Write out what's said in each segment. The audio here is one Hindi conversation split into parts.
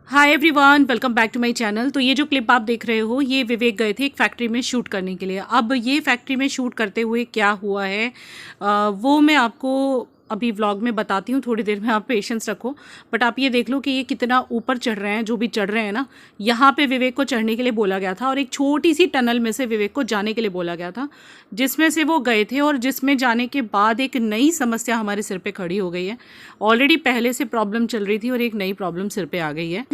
Hi everyone, welcome back to my channel. तो ये जो क्लिप आप देख रहे हो, ये विवेक गए थे एक फैक्ट्री में शूट करने के लिए। अब ये फैक्ट्री में शूट करते हुए क्या हुआ है वो मैं आपको अभी व्लॉग में बताती हूँ। थोड़ी देर में आप पेशेंस रखो। बट आप ये देख लो कि ये कितना ऊपर चढ़ रहे हैं। जो भी चढ़ रहे हैं ना, यहाँ पे विवेक को चढ़ने के लिए बोला गया था और एक छोटी सी टनल में से विवेक को जाने के लिए बोला गया था, जिसमें से वो गए थे और जिसमें जाने के बाद एक नई समस्या हमारे सिर पे खड़ी हो गई है। ऑलरेडी पहले से प्रॉब्लम चल रही थी और एक नई प्रॉब्लम सिर पे आ गई है।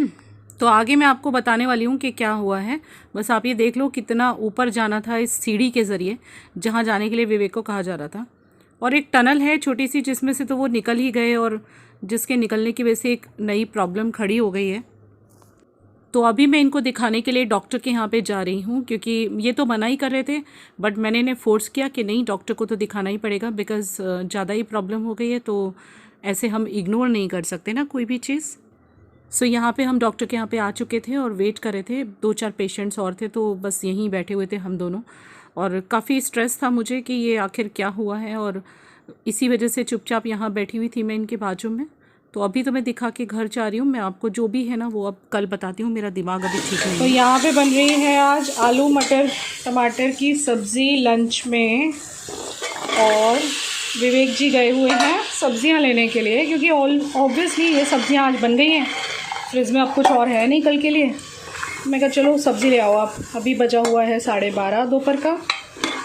तो आगे मैं आपको बताने वाली हूँ कि क्या हुआ है। बस आप ये देख लो कितना ऊपर जाना था इस सीढ़ी के ज़रिए, जहाँ जाने के लिए विवेक को कहा जा रहा था। और एक टनल है छोटी सी, जिसमें से तो वो निकल ही गए और जिसके निकलने की वजह से एक नई प्रॉब्लम खड़ी हो गई है। तो अभी मैं इनको दिखाने के लिए डॉक्टर के यहाँ पे जा रही हूँ, क्योंकि ये तो मना ही कर रहे थे, बट मैंने इन्हें फोर्स किया कि नहीं, डॉक्टर को तो दिखाना ही पड़ेगा, बिकॉज़ ज़्यादा ही प्रॉब्लम हो गई है। तो ऐसे हम इग्नोर नहीं कर सकते ना कोई भी चीज़। सो यहाँ पे हम डॉक्टर के यहाँ पे आ चुके थे और वेट कर रहे थे। 2-4 पेशेंट्स और थे, तो बस यहीं बैठे हुए थे हम दोनों। और काफ़ी स्ट्रेस था मुझे कि ये आखिर क्या हुआ है, और इसी वजह से चुपचाप यहाँ बैठी हुई थी मैं इनके बाजू में। तो अभी तो मैं दिखा के घर जा रही हूँ। मैं आपको जो भी है ना वो अब कल बताती हूँ, मेरा दिमाग अभी ठीक नहीं है। तो यहाँ पे बन रही है आज आलू मटर टमाटर की सब्ज़ी लंच में। और विवेक जी गए हुए हैं सब्जियाँ लेने के लिए, क्योंकि ऑब्वियसली ये सब्जियाँ आज बन गई हैं। फ्रिज में अब कुछ और है नहीं कल के लिए। मैं कहा चलो सब्ज़ी ले आओ आप। अभी बजा हुआ है 12:30 दोपहर का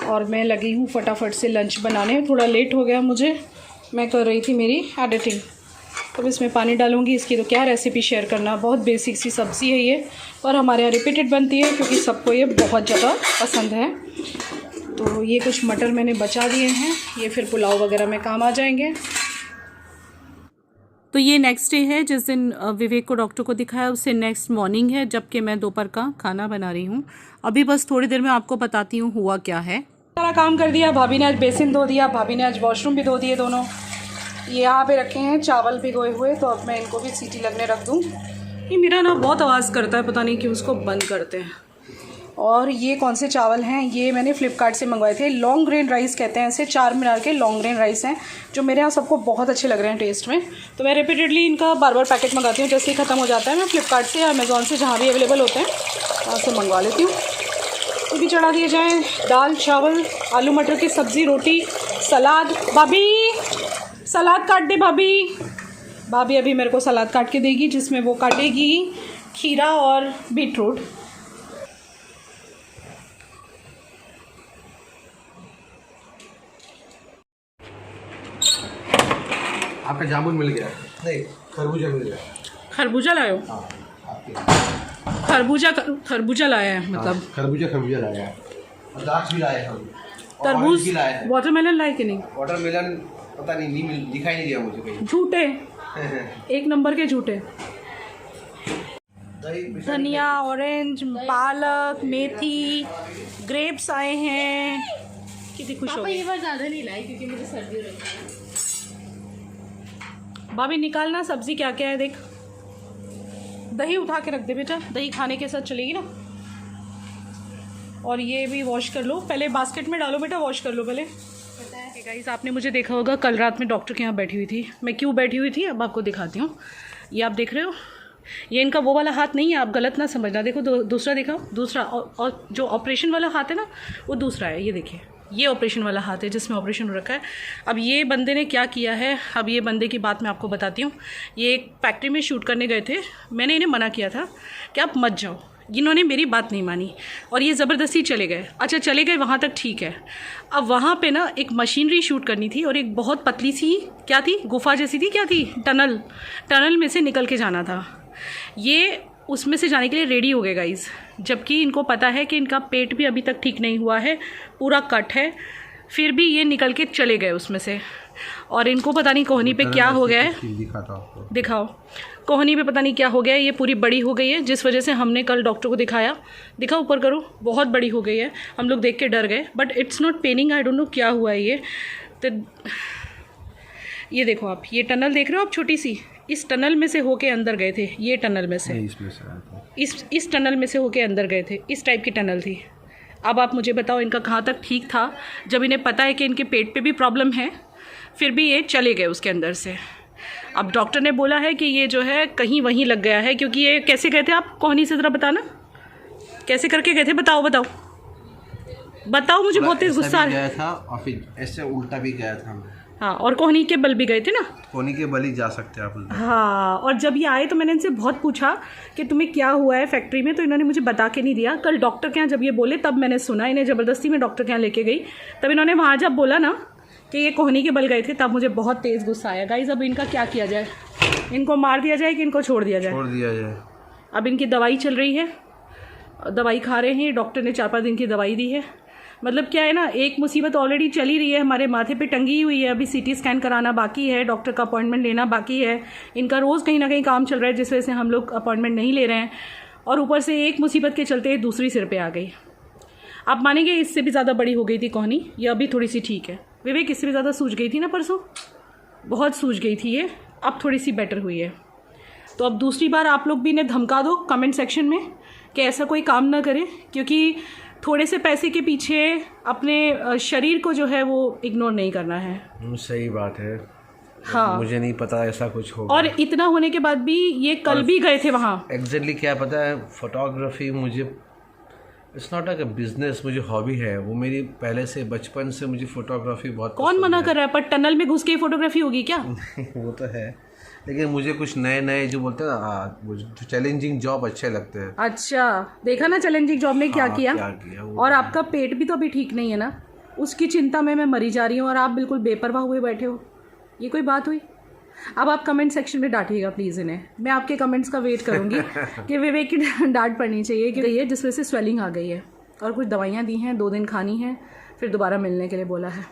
और मैं लगी हूँ फटाफट से लंच बनाने। थोड़ा लेट हो गया मुझे, मैं कर रही थी मेरी एडिटिंग। अब इसमें पानी डालूंगी। इसकी तो क्या रेसिपी शेयर करना, बहुत बेसिक सी सब्ज़ी है ये, पर हमारे यहाँ रिपीटेड बनती है क्योंकि सबको ये बहुत ज़्यादा पसंद है। तो ये कुछ मटर मैंने बचा दिए हैं, ये फिर पुलाव वगैरह में काम आ जाएंगे। तो ये नेक्स्ट डे है जिस दिन विवेक को डॉक्टर को दिखाया, उससे नेक्स्ट मॉर्निंग है, जबकि मैं दोपहर का खाना बना रही हूँ। अभी बस थोड़ी देर में आपको बताती हूँ हुआ क्या है। सारा काम कर दिया। भाभी ने आज बेसिन धो दिया, भाभी ने आज वॉशरूम भी धो दिए दोनों। ये यहाँ पे रखे हैं चावल भिगोए हुए, तो अब मैं इनको भी सीटी लगने रख दूँ। ये मेरा ना बहुत आवाज़ करता है, पता नहीं क्यों उसको बंद करते हैं। और ये कौन से चावल हैं, ये मैंने फ्लिपकार्ट से मंगवाए थे। लॉन्ग ग्रेन राइस कहते हैं इसे, 4 मीनार के लॉन्ग ग्रेन राइस हैं, जो मेरे यहाँ सबको बहुत अच्छे लग रहे हैं टेस्ट में। तो मैं रिपीटेडली इनका बार बार पैकेट मंगाती हूँ। जैसे ही ख़त्म हो जाता है मैं फ्लिपकार्ट से या अमेज़ॉन से, जहाँ भी अवेलेबल होते हैं वहाँ से मंगवा लेती हूँ। ये भी चढ़ा दिए जाएँ। दाल चावल आलू मटर की सब्ज़ी रोटी सलाद। भाभी सलाद काट दे भाभी। भाभी अभी मेरे को सलाद काट के देगी, जिसमें वो काटेगी खीरा और बीटरूट। आपका जामुन मिल गया? नहीं, खरबूजा मिल गया। खरबूजा लायो? खरबूजा लाया है मतलब? खरबूजा लाया है और दाख भी लाया है हम। तरबूज भी लाया है। वाटरमेलन लाए कि नहीं? वाटरमेलन पता नहीं दिखाई नहीं दिया मुझे कहीं। झूठे, एक नंबर के झूठे। धनिया, ऑरेंज, पालक, मेथी, ग्रेप्स आए हैं। कितनी खुश हो गई। ये बार ज़्यादा नहीं लाई क्योंकि मुझे सर्दी हो रही है। भाभी निकालना सब्जी क्या क्या है देख। दही उठा के रख दे बेटा, दही खाने के साथ चलेगी ना। और ये भी वॉश कर लो, पहले बास्केट में डालो बेटा, वॉश कर लो पहले। पता है गाइस, आपने मुझे देखा होगा कल रात में डॉक्टर के यहाँ बैठी हुई थी। मैं क्यों बैठी हुई थी अब आपको दिखाती हूँ। ये आप देख रहे हो, ये इनका वो वाला हाथ नहीं है, आप गलत ना समझना। देखो दूसरा दिखाओ, दूसरा। और जो ऑपरेशन वाला हाथ है ना, वो दूसरा है। ये देखिए, ये ऑपरेशन वाला हाथ है जिसमें ऑपरेशन हो रखा है। अब ये बंदे ने क्या किया है, अब ये बंदे की बात मैं आपको बताती हूँ। ये एक फैक्ट्री में शूट करने गए थे। मैंने इन्हें मना किया था कि आप मत जाओ। इन्होंने मेरी बात नहीं मानी और ये ज़बरदस्ती चले गए। अच्छा चले गए, वहाँ तक ठीक है। अब वहाँ पे ना एक मशीनरी शूट करनी थी और एक बहुत पतली सी क्या थी, गुफा जैसी थी, क्या थी, टनल में से निकल के जाना था। ये उसमें से जाने के लिए रेडी हो गए गाइज़, जबकि इनको पता है कि इनका पेट भी अभी तक ठीक नहीं हुआ है, पूरा कट है। फिर भी ये निकल के चले गए उसमें से। और इनको पता नहीं कोहनी पे क्या हो गया है। दिखाओ, कोहनी पे पता नहीं क्या हो गया है। ये पूरी बड़ी हो गई है, जिस वजह से हमने कल डॉक्टर को दिखाया। दिखाओ, ऊपर करो, बहुत बड़ी हो गई है। हम लोग देख के डर गए, but it's not paining. I don't know क्या हुआ है ये। तो ये देखो आप, ये टनल देख रहे हो आप, छोटी सी, इस टनल में से होके अंदर गए थे। ये टनल में से, इस टनल में से होके अंदर गए थे। इस टाइप की टनल थी। अब आप मुझे बताओ इनका कहाँ तक ठीक था, जब इन्हें पता है कि इनके पेट पे भी प्रॉब्लम है, फिर भी ये चले गए उसके अंदर से। अब डॉक्टर ने बोला है कि ये जो है कहीं वहीं लग गया है, क्योंकि ये कैसे गए थे आप कोहनी से, ज़रा बताना कैसे करके गए थे, बताओ बताओ बताओ, मुझे बहुत तेज गुस्सा आ रहा है। गया था और फिर ऐसे उल्टा भी गया था। हाँ, और कोहनी के बल भी गए थे ना। कोहनी के बल ही जा सकते हैं आप उल्टा। हाँ, और जब ये आए तो मैंने इनसे बहुत पूछा कि तुम्हें क्या हुआ है फैक्ट्री में, तो इन्होंने मुझे बता के नहीं दिया। कल डॉक्टर के यहाँ जब ये बोले तब मैंने सुना, इन्हें ज़बरदस्ती में डॉक्टर के यहाँ लेके गई, तब इन्होंने वहाँ जब बोला ना कि ये कोहनी के बल गए थे, तब मुझे बहुत तेज़ गुस्सा आया। गाइस अब इनका क्या किया जाए, इनको मार दिया जाए कि इनको छोड़ दिया जाए? छोड़ दिया जाए। अब इनकी दवाई चल रही है, दवाई खा रहे हैं, डॉक्टर ने 4-5 दिन की दवाई दी है। मतलब क्या है ना, एक मुसीबत ऑलरेडी चली रही है, हमारे माथे पे टंगी हुई है। अभी सीटी स्कैन कराना बाकी है, डॉक्टर का अपॉइंटमेंट लेना बाकी है, इनका रोज़ कहीं ना कहीं काम चल रहा है, जिस वजह से हम लोग अपॉइंटमेंट नहीं ले रहे हैं। और ऊपर से एक मुसीबत के चलते दूसरी सिर पे आ गई। आप मानेंगे इससे भी ज़्यादा बड़ी हो गई थी कोहनी, ये अभी थोड़ी सी ठीक है। विवेक इससे भी ज़्यादा सूज गई थी ना परसों, बहुत सूज गई थी ये, अब थोड़ी सी बेटर हुई है। तो अब दूसरी बार आप लोग भी इन्हें धमका दो कमेंट सेक्शन में कि ऐसा कोई काम ना करें, क्योंकि थोड़े से पैसे के पीछे अपने शरीर को जो है वो इग्नोर नहीं करना है। सही बात है। हाँ, मुझे नहीं पता ऐसा कुछ होगा। और इतना होने के बाद भी ये कल भी गए थे वहाँ। एग्जैक्टली क्या पता है, फोटोग्राफी मुझे it's not like a business, मुझे हॉबी है वो मेरी, पहले से बचपन से मुझे फोटोग्राफी बहुत कौन मना कर रहा है, पर टनल में घुस के फोटोग्राफी होगी क्या? वो तो है, लेकिन मुझे कुछ नए नए जो बोलते हैं ना, वो जो चैलेंजिंग जॉब अच्छे लगते हैं। अच्छा, देखा ना चैलेंजिंग जॉब में क्या किया? क्या किया और आपका पेट भी तो अभी ठीक नहीं है ना, उसकी चिंता में मैं मरी जा रही हूँ और आप बिल्कुल बेपरवाह हुए बैठे हो। ये कोई बात हुई? अब आप कमेंट सेक्शन में डांटिएगा प्लीज़ इन्हें, मैं आपके कमेंट्स का वेट करूँगी कि विवेक की डांट पड़नी चाहिए कि ये जिस वजह से स्वेलिंग आ गई है, और कुछ दवाइयाँ दी हैं, 2 दिन खानी है, फिर दोबारा मिलने के लिए बोला है।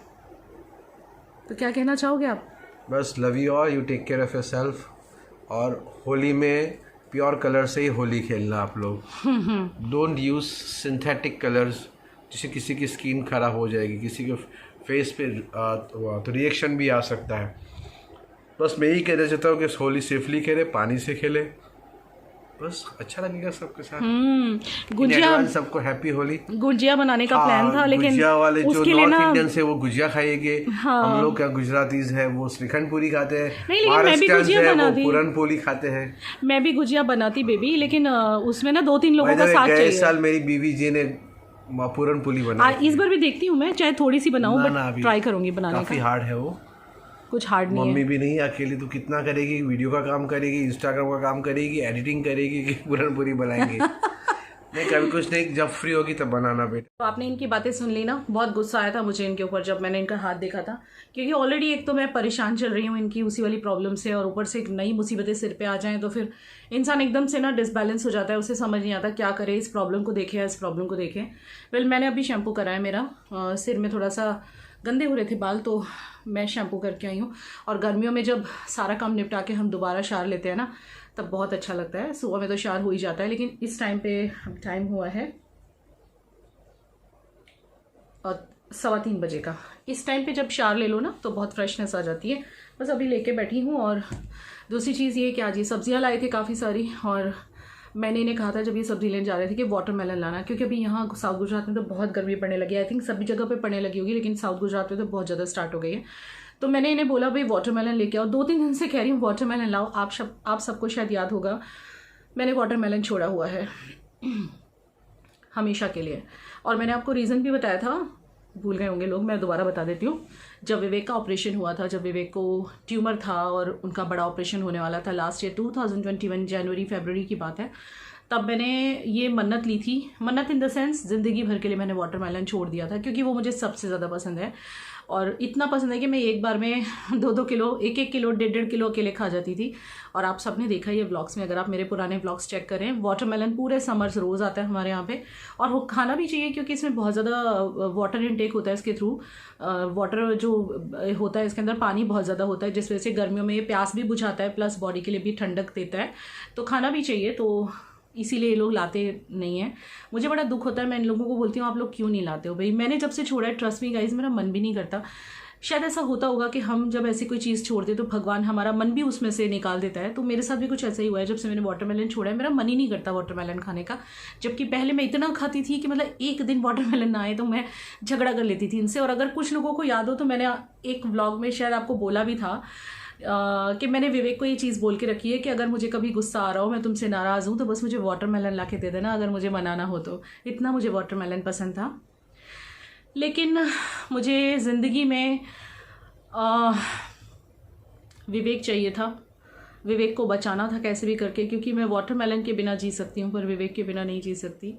तो क्या कहना चाहोगे आप? बस love you all, you take care of your self. और होली में प्योर कलर से ही होली खेलना आप लोग। डोंट यूज़ सिंथेटिक कलर्स, जिससे किसी की स्किन खराब हो जाएगी, किसी के फेस पे तो रिएक्शन भी आ सकता है। बस मैं यही कहना चाहता हूँ कि होली सेफली खेले, पानी से खेले, बस अच्छा लगेगा सबके साथ। गुजिया, सबको हैप्पी होली। गुजिया बनाने का प्लान था, लेकिन गुजिया वाले जो उसके लिए नॉर्थ ना, इंडियन से वो गुजिया खाएंगे। हाँ, हम लोग क्या गुजरातीज है वो श्रीखंड पूरी खाते हैं। नहीं, लेकिन मैं भी गुजिया बनाती, पूरन पोली खाते हैं। मैं भी गुजिया बनाती बेबी, लेकिन उसमें ना 2-3 लोगों का साथ चाहिए। इस साल मेरी बीवी जी ने पूरन पोली बनाई। इस बार भी देखती हूँ मैं, चाहे थोड़ी सी बनाऊँ, बट ट्राई करूँगी बनाने का। काफी हार्ड है वो, कुछ हार्ड नहीं है। मम्मी भी नहीं, अकेली तो कितना करेगी, वीडियो का काम करेगी, इंस्टाग्राम का काम करेगी, एडिटिंग करेगी, कि पूरन पूरी बनाएंगी। नहीं, कभी कुछ नहीं, जब फ्री होगी तब बनाना बेटा। तो आपने इनकी बातें सुन ली ना, बहुत गुस्सा आया था मुझे इनके ऊपर जब मैंने इनका हाथ देखा था, क्योंकि ऑलरेडी एक तो मैं परेशान चल रही हूँ इनकी उसी वाली प्रॉब्लम से, और ऊपर से एक नई मुसीबतें सिर पे आ जाएं तो फिर इंसान एकदम से ना डिसबैलेंस हो जाता है, उसे समझ नहीं आता क्या करे, इस प्रॉब्लम को देखे या इस प्रॉब्लम को देखे। वेल, मैंने अभी शैम्पू कराया, मेरा सिर में थोड़ा सा गंदे हो रहे थे बाल, तो मैं शैम्पू करके आई हूँ। और गर्मियों में जब सारा काम निपटा के हम दोबारा शावर लेते हैं ना, तब बहुत अच्छा लगता है। सुबह में तो शावर हो ही जाता है, लेकिन इस टाइम पे टाइम हुआ है और 3:15 बजे का। इस टाइम पे जब शावर ले लो ना तो बहुत फ्रेशनेस आ जाती है। बस अभी लेके बैठी हूँ। और दूसरी चीज़ ये कि आज ये सब्जियाँ लाए थे काफ़ी सारी, और मैंने इन्हें कहा था जब ये सब्जी लेने जा रहे थे कि वाटरमेलन लाना, क्योंकि अभी यहाँ साउथ गुजरात में तो बहुत गर्मी पड़ने लगी है। आई थिंक सभी जगह पे पड़ने लगी होगी, लेकिन साउथ गुजरात में तो बहुत ज़्यादा स्टार्ट हो गई है। तो मैंने इन्हें बोला भाई वाटरमेलन लेके आओ, 2-3 दिन से कह रही हूँ वाटरमेलन लाओ। आप सबको शायद याद होगा, मैंने वाटरमेलन छोड़ा हुआ है हमेशा के लिए, और मैंने आपको रीज़न भी बताया था, भूल गए होंगे लोग, मैं दोबारा बता देती हूँ। जब विवेक का ऑपरेशन हुआ था, जब विवेक को ट्यूमर था और उनका बड़ा ऑपरेशन होने वाला था लास्ट ईयर 2021 जनवरी-फरवरी की बात है, तब मैंने ये मन्नत ली थी। मन्नत इन द सेंस ज़िंदगी भर के लिए मैंने वाटरमेलन छोड़ दिया था, क्योंकि वो मुझे सबसे ज़्यादा पसंद है। और इतना पसंद है कि मैं एक बार में 2-2 किलो, 1-1 किलो, 1.5 किलो अकेले खा जाती थी। और आप सबने देखा ये व्लॉग्स में, अगर आप मेरे पुराने व्लॉग्स चेक करें, वाटरमेलन पूरे समर्स रोज़ आता है हमारे यहाँ पे, और वो खाना भी चाहिए क्योंकि इसमें बहुत ज़्यादा वाटर इनटेक होता है इसके थ्रू। वाटर जो होता है इसके अंदर पानी बहुत ज़्यादा होता है, जिस वजह से गर्मियों में ये प्यास भी बुझाता है, प्लस बॉडी के लिए भी ठंडक देता है। तो खाना भी चाहिए, तो इसीलिए ये लोग लाते नहीं हैं। मुझे बड़ा दुख होता है, मैं इन लोगों को बोलती हूँ आप लोग क्यों नहीं लाते हो भाई। मैंने जब से छोड़ा है, ट्रस्ट मी गाइज, मेरा मन भी नहीं करता। शायद ऐसा होता होगा कि हम जब ऐसी कोई चीज़ छोड़ते तो भगवान हमारा मन भी उसमें से निकाल देता है। तो मेरे साथ भी कुछ ऐसा ही हुआ है, जब से मैंने वाटरमेलन छोड़ा है मेरा मन ही नहीं करता वाटरमेलन खाने का। जबकि पहले मैं इतना खाती थी कि मतलब एक दिन वाटरमेलन ना आए तो मैं झगड़ा कर लेती थी इनसे। और अगर कुछ लोगों को याद हो तो मैंने एक व्लॉग में शायद आपको बोला भी था कि मैंने विवेक को ये चीज़ बोल के रखी है कि अगर मुझे कभी गुस्सा आ रहा हो, मैं तुमसे नाराज़ हूँ, तो बस मुझे वाटरमेलन ला के दे देना, अगर मुझे मनाना हो तो। इतना मुझे वाटरमेलन पसंद था। लेकिन मुझे ज़िंदगी में विवेक चाहिए था, विवेक को बचाना था कैसे भी करके, क्योंकि मैं वाटरमेलन के बिना जी सकती हूँ पर विवेक के बिना नहीं जी सकती।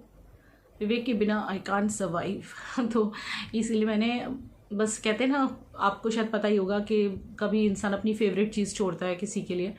विवेक के बिना आई कांट सर्वाइव। तो इसीलिए मैंने, बस कहते हैं ना, आपको शायद पता ही होगा कि कभी इंसान अपनी फेवरेट चीज़ छोड़ता है किसी के लिए,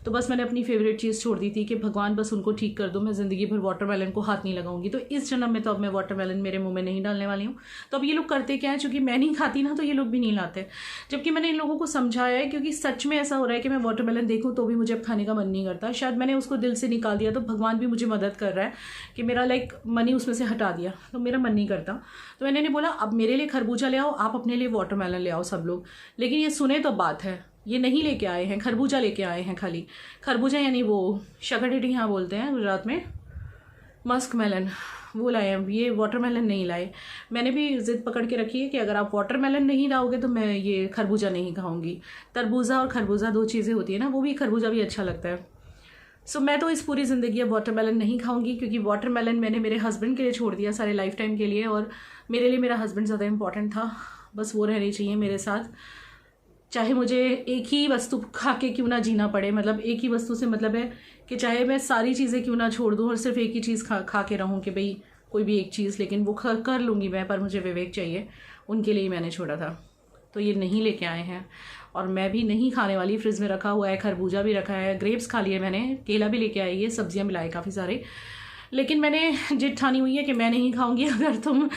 तो बस मैंने अपनी फेवरेट चीज़ छोड़ दी थी कि भगवान बस उनको ठीक कर दो, मैं ज़िंदगी भर वाटरमेलन को हाथ नहीं लगाऊंगी। तो इस जन्म में तो अब मैं वाटरमेलन मेरे मुंह में नहीं डालने वाली हूँ। तो अब ये लोग करते क्या है, चूँकि मैं नहीं खाती ना, तो ये लोग भी नहीं लाते, जबकि मैंने इन लोगों को समझाया है, क्योंकि सच में ऐसा हो रहा है कि मैं वाटरमेलन देखूँ तो भी मुझे अब खाने का मन नहीं करता। शायद मैंने उसको दिल से निकाल दिया, तो भगवान भी मुझे मदद कर रहा है कि मेरा मनी उसमें से हटा दिया, तो मेरा मन नहीं करता। तो मैंने बोला अब मेरे लिए खरबूजा ले आओ, आप अपने लिए वाटरमेलन ले आओ सब लोग। लेकिन ये सुने तो बात है, ये नहीं लेके आए हैं, खरबूजा लेके आए हैं खाली। खरबूजा यानी वो शकरटेटी यहाँ बोलते हैं गुजरात में, मस्क मेलन, वो लाए हैं। ये वाटरमेलन नहीं लाए। मैंने भी ज़िद पकड़ के रखी है कि अगर आप वाटरमेलन नहीं लाओगे तो मैं ये खरबूजा नहीं खाऊंगी। तरबूजा और खरबूजा दो चीज़ें होती है ना, वो भी, खरबूजा भी अच्छा लगता है। सो मैं तो इस पूरी ज़िंदगी अब वाटरमेलन नहीं खाऊंगी, क्योंकि वाटरमेलन मैंने मेरे हस्बैंड के लिए छोड़ दिया सारे लाइफ टाइम के लिए, और मेरे लिए मेरा हस्बैंड ज़्यादा इंपॉर्टेंट था। बस वो रहनी चाहिए मेरे साथ, चाहे मुझे एक ही वस्तु खा के क्यों ना जीना पड़े। मतलब एक ही वस्तु से मतलब है कि चाहे मैं सारी चीज़ें क्यों ना छोड़ दूँ और सिर्फ एक ही चीज़ खा के रहूँ कि भाई कोई भी एक चीज़, लेकिन वो कर लूँगी मैं, पर मुझे विवेक चाहिए, उनके लिए ही मैंने छोड़ा था। तो ये नहीं लेके आए हैं और मैं भी नहीं खाने वाली। फ्रिज में रखा हुआ है, खरबूजा भी रखा है, ग्रेप्स खा लिए मैंने, केला भी लेके आई है, सब्जियां मिलाई काफ़ी सारे। लेकिन मैंने जिद ठानी हुई है कि मैं नहीं खाऊंगी अगर तुम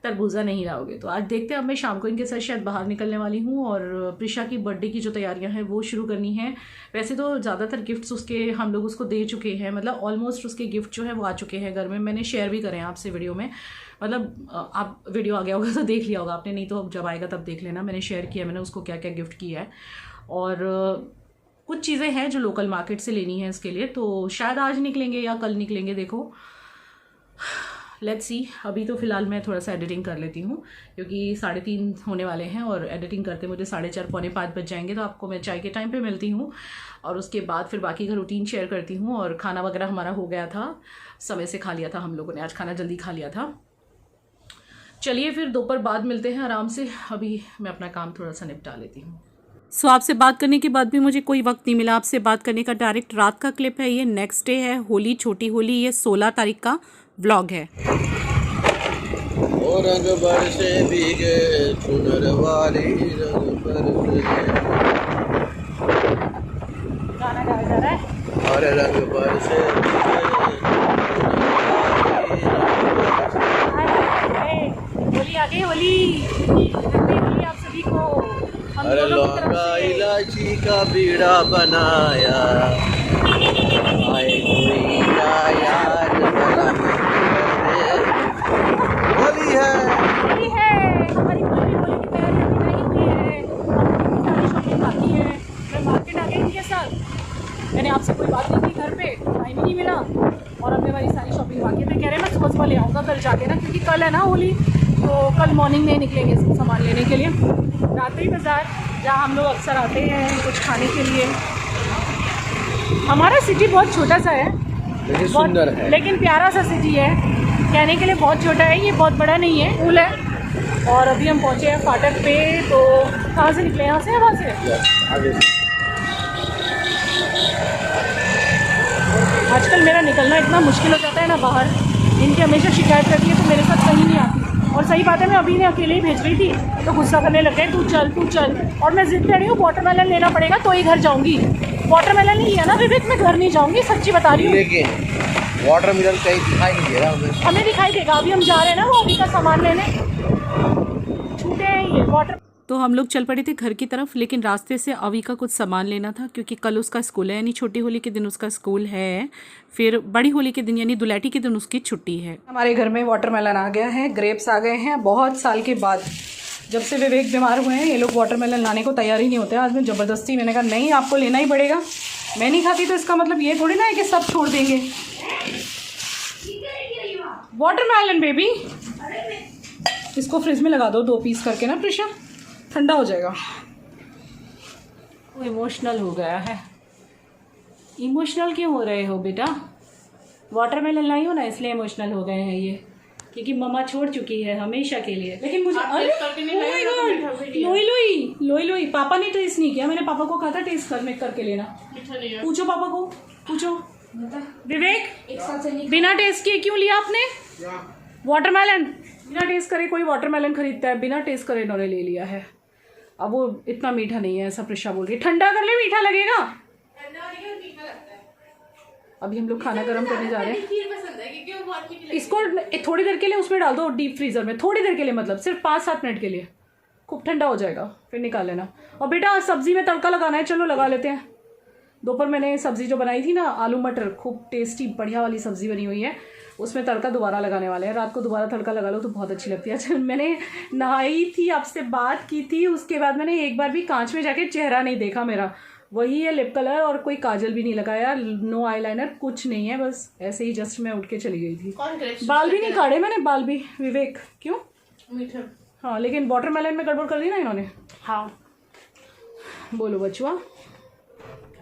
तरबूजा नहीं लाओगे। तो आज देखते हैं, अब मैं शाम को इनके साथ शायद बाहर निकलने वाली हूँ और प्रिशा की बर्थडे की जो तैयारियां हैं वो शुरू करनी है। वैसे तो ज़्यादातर गिफ्ट्स उसके हम लोग उसको दे चुके हैं, मतलब ऑलमोस्ट उसके गिफ्ट जो है वो आ चुके हैं घर में। मैंने शेयर भी करें आपसे वीडियो में, मतलब आप वीडियो आ गया होगा तो देख लिया होगा आपने, नहीं तो जब आएगा तब देख लेना। मैंने शेयर किया मैंने उसको क्या क्या गिफ्ट किया है, और कुछ चीज़ें हैं जो लोकल मार्केट से लेनी है इसके लिए, तो शायद आज निकलेंगे या कल निकलेंगे, देखो लेट्स सी। अभी तो फ़िलहाल मैं थोड़ा सा एडिटिंग कर लेती हूँ, क्योंकि 3:30 होने वाले हैं और एडिटिंग करते मुझे 4:30 पौने 5 बज जाएंगे। तो आपको मैं चाय के टाइम पे मिलती हूँ और उसके बाद फिर बाकी का रूटीन शेयर करती हूँ। और खाना वगैरह हमारा हो गया था, समय से खा लिया था हम लोगों ने, आज खाना जल्दी खा लिया था। चलिए फिर दोपहर बाद मिलते हैं आराम से। अभी मैं अपना काम थोड़ा सा निपटा लेती हूँ। सो आपसे बात करने के बाद भी मुझे कोई वक्त नहीं मिला आपसे बात करने का। डायरेक्ट रात का क्लिप है ये, नेक्स्ट डे है होली, छोटी होली, ये 16 तारीख का व्लॉग है। और रंग बरसे भीगे चुनर वाली, रंग बरसे गाना गाया जा रहा है, और रंग बरसे होली आ गई, होली आप सभी को। अरे लौंगा इलायची का बीड़ा बनाया, आए कोई का यार होली है, हमारी पूरी होली की तैयारी नहीं हुई है, सारी शॉपिंग बाकी है। मैं मार्केट आ गई इनके साथ, मैंने आपसे कोई बात नहीं की घर पे, टाइम ही नहीं मिला, और अब हमारी सारी शॉपिंग बाकी है। तो कह रहे हैं मैं सुबह ले आऊँगा कल जाके ना, क्योंकि कल है ना होली, तो कल मॉर्निंग में निकलेंगे इसको सामान लेने के लिए। रातेरी बाज़ार जहाँ हम लोग अक्सर आते हैं कुछ खाने के लिए। हमारा सिटी बहुत छोटा सा है, लेकिन सुंदर है, लेकिन प्यारा सा सिटी है, कहने के लिए बहुत छोटा है, ये बहुत बड़ा नहीं है, कूल है। और अभी हम पहुँचे हैं फाटक पे, तो कहाँ से निकले, यहाँ से, वहाँ से आगे। आजकल मेरा निकलना इतना मुश्किल हो जाता है ना बाहर, इनकी हमेशा शिकायत करती है तो मेरे साथ कहीं नहीं आती। और सही बात है, मैं अभी ने अकेले ही भेज रही थी तो गुस्सा करने लग गए, तू चल। और मैं जिद कर रही हूँ वाटरमेलन लेना पड़ेगा तो ही घर जाऊँगी। वाटरमेलन नहीं लिया ना विवेक, मैं घर नहीं जाऊँगी, सच्ची बता रही हूँ। लेकिन वाटरमेलन कहीं दिखाई नहीं दे रहा हमें दिखाई देगा, अभी हम जा रहे हैं ना वो अभी का सामान लेने, छूटे हैं ये वाटर। तो हम लोग चल पड़े थे घर की तरफ, लेकिन रास्ते से अवी का कुछ सामान लेना था, क्योंकि कल उसका स्कूल है, यानी छोटी होली के दिन उसका स्कूल है, फिर बड़ी होली के दिन यानी दुलैटी के दिन उसकी छुट्टी है। हमारे घर में वाटरमेलन आ गया है, ग्रेप्स आ गए हैं, बहुत साल के बाद। जब से विवेक बीमार हुए हैं ये लोग वाटरमेलन लाने को तैयार ही नहीं होते। आज मैं ज़बरदस्ती, मैंने कहा नहीं आपको लेना ही पड़ेगा, मैं नहीं खाती तो इसका मतलब ये थोड़ी ना है कि सब छोड़ देंगे। वाटरमेलन बेबी, इसको फ्रिज में लगा दो 2 पीस करके ना प्रिशा, ठंडा हो जाएगा। इमोशनल हो गया है। इमोशनल क्यों हो रहे हो बेटा? वाटरमेलन लाई हो ना, इसलिए इमोशनल हो गए हैं ये, क्योंकि मम्मा छोड़ चुकी है हमेशा के लिए। लेकिन मुझे लोई लोई पापा ने टेस्ट नहीं किया। मैंने पापा को कहा था टेस्ट करके लेना। पूछो पापा को, पूछो। विवेक, बिना टेस्ट किए क्यों लिया आपने वाटरमेलन? बिना टेस्ट करे कोई वाटरमेलन खरीदता है? बिना टेस्ट करे इन्होंने ले लिया है। अब वो इतना मीठा नहीं है, ऐसा प्रिशा बोल रही है। ठंडा कर ले, मीठा लगेगा। अभी हम लोग खाना गर्म करने जा रहे हैं। इसको थोड़ी देर के लिए उसमें डाल दो डीप फ्रीजर में, थोड़ी देर के लिए, मतलब सिर्फ 5-7 मिनट के लिए। खूब ठंडा हो जाएगा, फिर निकाल लेना। और बेटा सब्जी में तड़का लगाना है, चलो लगा लेते हैं। दोपहर मैंने सब्जी जो बनाई थी ना, आलू मटर, खूब टेस्टी बढ़िया वाली सब्जी बनी हुई है, उसमें तड़का दोबारा लगाने वाले हैं। रात को दोबारा तड़का लगा लो तो बहुत अच्छी लगती है। अच्छा, मैंने नहाई थी, आपसे बात की थी, उसके बाद मैंने एक बार भी कांच में जाके चेहरा नहीं देखा मेरा। वही है लिप कलर, और कोई काजल भी नहीं लगाया, नो आईलाइनर, कुछ नहीं है, बस ऐसे ही जस्ट मैं उठ के चली गई थी। बाल भी नहीं काटे मैंने, बाल भी। विवेक क्यों? मीठा। हाँ, लेकिन वाटरमेलन में गड़बड़ कर दी ना इन्होंने। हाँ बोलो बचुआ।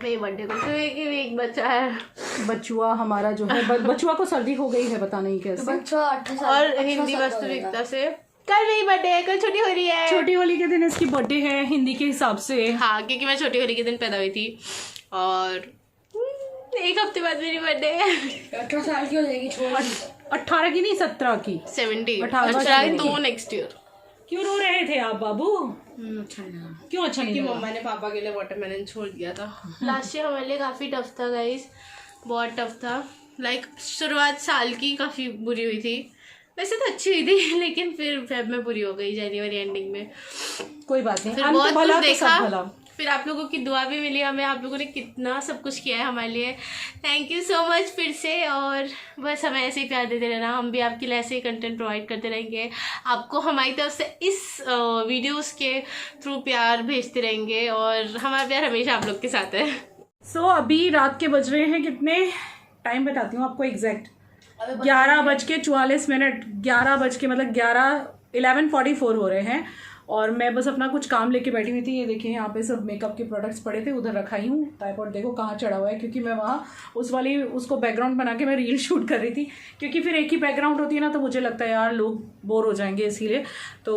मेरे बर्थडे को तो एक बच्चा है। बचुआ हमारा जो है, बचुआ को सर्दी हो गई है, पता नहीं कैसे। और हिंदी वास्तविकता से कल मेरी बर्थडे है, कल छोटी होली है। छोटी होली के दिन इसकी बर्थडे है हिंदी के हिसाब से। हाँ, क्योंकि मैं छोटी होली के दिन पैदा हुई थी, और एक हफ्ते बाद मेरी बर्थडे है। 18 साल की हो जाएगी। 18 की नहीं, 17 की। 17। 18 अच्छा, तो नेक्स्ट ईयर। क्यों रो रहे थे आप बाबू? अच्छा नहीं लगा। क्यों अच्छा नहीं लगा? मम्मा ने पापा के लिए वाटरमेलन छोड़ दिया था। लास्ट ईयर हमारे लिए काफ़ी टफ था गाइस, बहुत टफ था। लाइक शुरुआत साल की काफ़ी बुरी हुई थी, वैसे तो अच्छी हुई थी, लेकिन फिर फेब में बुरी हो गई, जनवरी एंडिंग में। कोई बात नहीं, फिर अंत बहुत भला कुछ तो सब भला। देखा, फिर आप लोगों की दुआ भी मिली हमें, आप लोगों ने कितना सब कुछ किया है हमारे लिए। थैंक यू सो मच फिर से, और बस हमें ऐसे ही प्यार देते रहना, हम भी आपके लिए ऐसे ही कंटेंट प्रोवाइड करते रहेंगे। आपको हमारी तरफ से इस वीडियोस के थ्रू प्यार भेजते रहेंगे, और हमारा प्यार हमेशा आप लोग के साथ है। सो अभी रात के बज रहे हैं कितने, टाइम बताती हूँ आपको एग्जैक्ट, 11:44, 11 मतलब 11:44 हो रहे हैं। और मैं बस अपना कुछ काम लेके बैठी हुई थी। ये देखिए यहाँ पे सब मेकअप के प्रोडक्ट्स पड़े थे, उधर रखाई हूँ। ट्राइपॉड देखो कहाँ चढ़ा हुआ है, क्योंकि मैं वहाँ उसको बैकग्राउंड बना के मैं रील शूट कर रही थी, क्योंकि फिर एक ही बैकग्राउंड होती है ना, तो मुझे लगता है यार लोग बोर हो जाएंगे, इसीलिए। तो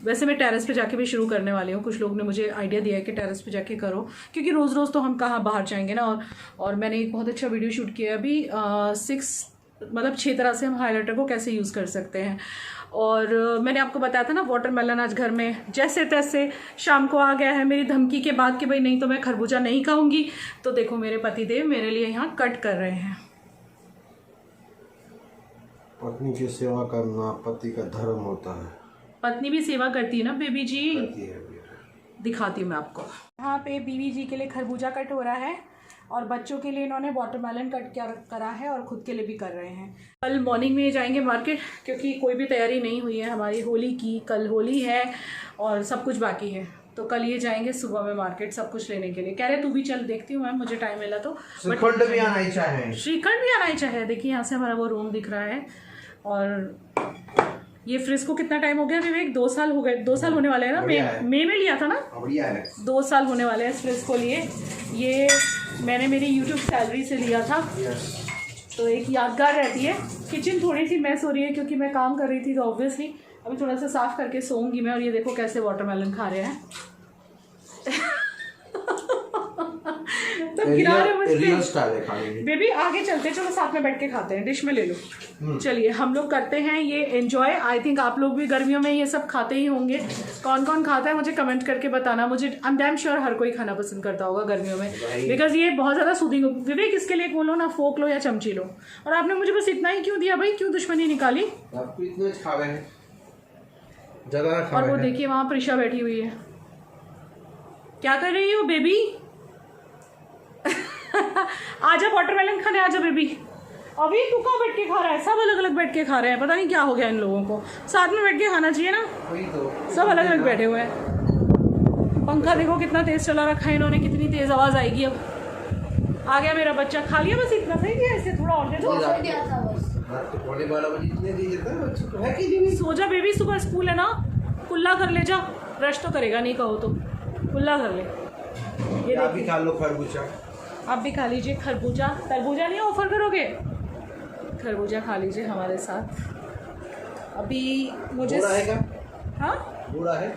वैसे मैं टेरेस पे जाके भी शुरू करने वाली हूँ। कुछ लोग ने मुझे आइडिया दिया है कि टेरेस पे जाके करो, क्योंकि रोज़ रोज़ तो हम कहाँ बाहर जाएंगे ना। और मैंने एक बहुत अच्छा वीडियो शूट किया अभी, 6 तरह से हम हाइलाइटर को कैसे यूज़ कर सकते हैं। और मैंने आपको बताया था ना, वाटरमेलन आज घर में जैसे तैसे शाम को आ गया है, मेरी धमकी के बाद कि भाई नहीं तो मैं खरबूजा नहीं खाऊंगी। तो देखो मेरे पतिदेव मेरे लिए यहाँ कट कर रहे हैं। पत्नी की सेवा करना पति का धर्म होता है। पत्नी भी सेवा करती है ना बेबी जी, करती है। दिखाती हूँ मैं आपको। यहाँ पे बीवी जी के लिए खरबूजा कट हो रहा है, और बच्चों के लिए इन्होंने वाटरमेलन कट करा है, और खुद के लिए भी कर रहे हैं। कल मॉर्निंग में जाएंगे मार्केट, क्योंकि कोई भी तैयारी नहीं हुई है हमारी होली की। कल होली है और सब कुछ बाकी है, तो कल ये जाएंगे सुबह में मार्केट सब कुछ लेने के लिए। कह रहे तू भी चल, देखती हूँ मैम मुझे टाइम मिला तो। श्रीखंड भी आना ही चाहे। श्रीखंड भी आना ही चाहे। देखिए यहाँ से हमारा वो रूम दिख रहा है। और ये फ्रिज को कितना टाइम हो गया विवेक? 2 साल हो गए, 2 साल होने वाले हैं ना। मई में लिया था ना, बढ़िया है। 2 साल होने वाले हैं इस फ्रिज को लिए। ये मैंने मेरी यूट्यूब सैलरी से लिया था, तो एक यादगार रहती है। किचन थोड़ी सी मैस हो रही है क्योंकि मैं काम कर रही थी, तो ऑब्वियसली अभी थोड़ा सा साफ करके सोऊंगी मैं। और ये देखो कैसे वाटरमेलन खा रहे हैं। तो गिरा रहे मुझे। बेबी आगे चलते, चलो साथ में बैठ के खाते हैं, डिश में ले लो। चलिए हम लोग करते हैं ये एंजॉय। आई थिंक आप लोग भी गर्मियों में ये सब खाते ही होंगे। कौन कौन खाता है मुझे कमेंट करके बताना। मुझे आई एम डैम श्योर हर कोई खाना पसंद करता होगा गर्मियों में, बिकॉज ये बहुत ज़्यादा सूदिंग। विवेक इसके लिए बोलो ना, फोक लो या चमची लो। और आपने मुझे बस इतना ही क्यों दिया भाई? क्यों दुश्मनी निकाली? आपको इतना खा रहे हैं, ज़्यादा खा और वो देखिए वहाँ प्रिशा बैठी हुई है। क्या कर रही हो बेबी? आजा वाटरमेलन खाने, आजा बेबी। अभी तू कहाँ बैठ के खा रहा है? सब अलग अलग बैठ के खा रहे हैं, पता नहीं क्या हो गया इन लोगों को। साथ में बैठ के खाना चाहिए ना, सब अलग अलग बैठे हुए हैं। पंखा देखो कितना तेज चला रखा है इन्होंने, कितनी तेज आवाज आएगी। अब आ गया मेरा बच्चा, खा लिया बस इतना सही दिया, इससे थोड़ा और दे दो। सो जा बेबी, सुबह स्कूल है ना, कुल्ला कर ले जा। ब्रश तो करेगा नहीं, कहो तो कुल्ला कर ले। ये आप भी देखिए, खा लो खरबूजा। आप भी खा लीजिए खरबूजा। तरबूजा नहीं ऑफर करोगे? खरबूजा खा लीजिए हमारे साथ। अभी मुझे बूढ़ा है क्या? हाँ बूढ़ा है।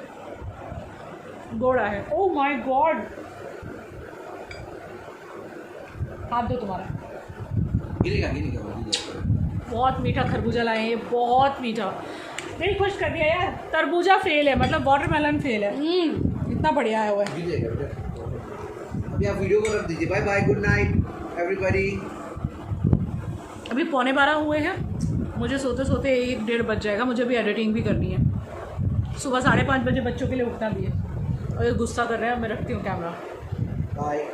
गोड़ा है। ओह माय गॉड, हाथ दो तुम्हारा। गिरेगा गिरेगा गिरेगा। बहुत मीठा खरबूजा लाए हैं ये, बहुत मीठा। दिल खुश कर दिया यार। तरबूजा फेल है, मतलब वाटरमेलन फेल है। इतना बढ़िया आया हुआ है। गिरेगा बेटा। अभी आप वीडियो को रख दीजिए। Bye bye, good night everybody. अभी 11:15 हुए हैं, मुझे सोते सोते 1-1:30 बज जाएगा। मुझे भी एडिटिंग भी करनी है। सुबह 5:30 बजे बच्चों के लिए उठना भी है। और ये गुस्सा कर रहे हैं, मैं रखती हूँ कैमरा। बाय।